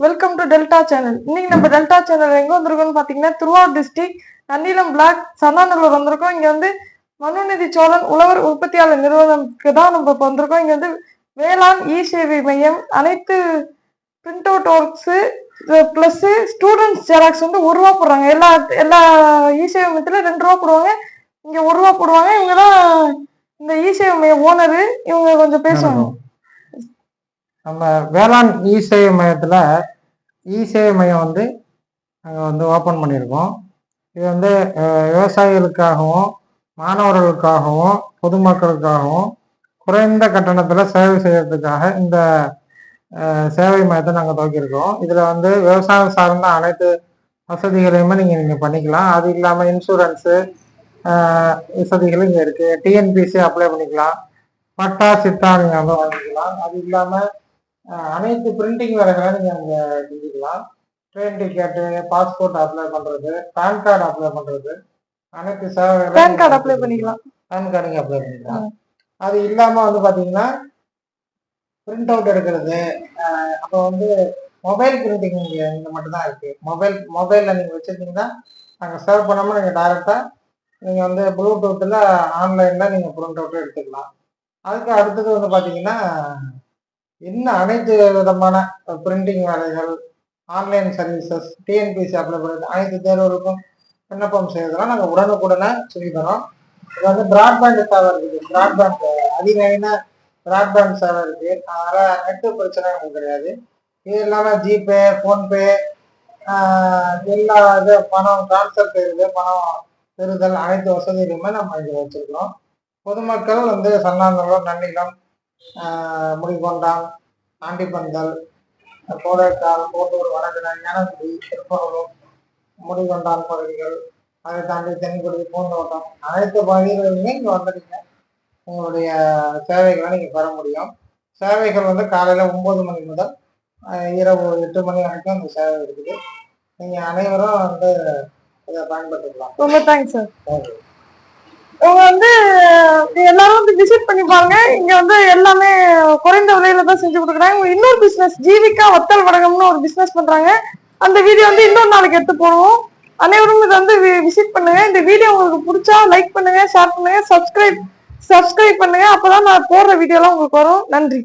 Welcome to delta channel. இன்னைக்கு நம்ம delta channel எங்க வந்திருக்கோம்னு பாத்தீங்கன்னா திருவாரூர் டிஸ்ட்ரிக்ட் நன்னிலம் பிளாக் சன்னாநல்லூர் வந்திருக்கோம். இங்க வந்து மனுநீதி சோழன் உழவர் உற்பத்தியாளர் நிறுவனத்துக்கு தான் நம்ம இப்போ வந்திருக்கோம். இங்க வந்து வேளாண் இ சேவை மையம், அனைத்து print out works plus students xerox வந்து ₹1 போடுறாங்க. எல்லா எல்லா இ சேவை மையத்துல ₹2 போடுவாங்க, இங்க ₹1 போடுவாங்க. இவங்கதான் இந்த இ சேவை மைய ஓனரு. இவங்க கொஞ்சம் பேசுவாங்க. நம்ம வேளாண் இ சேவை மையத்தில் இ சேவை மையம் வந்து நாங்கள் வந்து ஓப்பன் பண்ணியிருக்கோம். இது வந்து விவசாயிகளுக்காகவும் மாணவர்களுக்காகவும் பொதுமக்களுக்காகவும் குறைந்த கட்டணத்தில் சேவை செய்யறதுக்காக இந்த சேவை மையத்தை நாங்கள் துவக்கியிருக்கோம். இதில் வந்து விவசாயம் சார்ந்த அனைத்து வசதிகளையுமே நீங்கள் பண்ணிக்கலாம். அது இல்லாமல் இன்சூரன்ஸு வசதிகளும் இங்கே இருக்குது. டிஎன்பிசி அப்ளை பண்ணிக்கலாம், பட்டா சிட்டா நீங்கள் வந்து வாங்கிக்கலாம். அது இல்லாமல் அனைத்து பிரிண்டிங் வேலைகளை நீங்கள் அங்கே செஞ்சுக்கலாம். ட்ரெயின் டிக்கெட்டு, பாஸ்போர்ட் அப்ளை பண்ணுறது, பேன் கார்டு அப்ளை பண்ணுறது, அனைத்து சேவைகளை பேன் கார்டு அப்ளை பண்ணிக்கலாம். பேன் கார்டு நீங்கள் அப்ளை பண்ணிக்கலாம். அது இல்லாமல் வந்து பார்த்தீங்கன்னா பிரிண்ட் அவுட் எடுக்கிறது, அப்போ வந்து மொபைல் பிரிண்டிங் இங்கே மட்டும்தான் இருக்குது. மொபைலில் நீங்கள் வச்சுருந்தீங்கன்னா நாங்கள் சேவ் பண்ணாமல் நீங்கள் டைரெக்டாக நீங்கள் வந்து ப்ளூடூத்தில் ஆன்லைனில் நீங்கள் பிரிண்ட் அவுட்டும் எடுத்துக்கலாம். அதுக்கு அடுத்தது வந்து பார்த்தீங்கன்னா இன்னும் அனைத்து விதமான பிரிண்டிங் வேலைகள், ஆன்லைன் சர்வீசஸ், டிஎன்பிசி அப்ளை பண்ணுறது, அனைத்து தேர்வுகளுக்கும் விண்ணப்பம் செய்வதெல்லாம் நாங்கள் உடனுக்குடனே சொல்லி தரோம். இது வந்து பிராட்பேண்ட் சேவை இருக்குது. பிராட்பேண்ட் அதிநவீன பிராட்பேண்ட் சேவை இருக்குது. அதனால் நெட்டு பிரச்சனை உங்களுக்கு கிடையாது. இது இல்லாமல் ஜிபே, ஃபோன்பே, எல்லா இது பணம் ட்ரான்ஸ்ஃபர் செய்கிறது, பணம் பெறுதல், அனைத்து வசதிகளுமே நம்ம இங்கே வச்சுருக்கோம். பொதுமக்கள் வந்து சன்னாநல்லூர், நன்னிலம், முடிகொண்டான், ஆண்டிப்பந்தல், கோடைக்கால், கோட்டூர், வடகரை, ஞானக்குடி, திருப்பரூர், முடிகொண்டான் பகுதிகள், அதை தாண்டி தென்குடி, பூந்தோட்டம், அனைத்து பகுதிகளிலுமே இங்கே வந்துட்டீங்க உங்களுடைய சேவைகளை நீங்கள் பெற முடியும். சேவைகள் வந்து காலையில் 9 மணி முதல் இரவு 8 மணி வரைக்கும் அந்த சேவை இருக்குது. நீங்கள் அனைவரும் வந்து இதை பயன்படுத்திக்கலாம். ரொம்ப தேங்க்ஸ் சார். இவங்க வந்து எல்லாரும் வந்து விசிட் பண்ணி பாருங்க. இங்க வந்து எல்லாமே குறைந்த விலையில தான் செஞ்சு கொடுக்குறாங்க. இன்னொரு பிசினஸ் ஜீவிகா வத்தல் வடகம்னு ஒரு பிசினஸ் பண்றாங்க. அந்த வீடியோ வந்து இன்னொரு நாளைக்கு எடுத்து போடுவோம். அனைவரும் இதை வந்து விசிட் பண்ணுங்க. இந்த வீடியோ உங்களுக்கு பிடிச்சா லைக் பண்ணுங்க, ஷேர் பண்ணுங்க, சப்ஸ்கிரைப் பண்ணுங்க. அப்பதான் நான் போடுற வீடியோ எல்லாம் உங்களுக்கு வரும். நன்றி.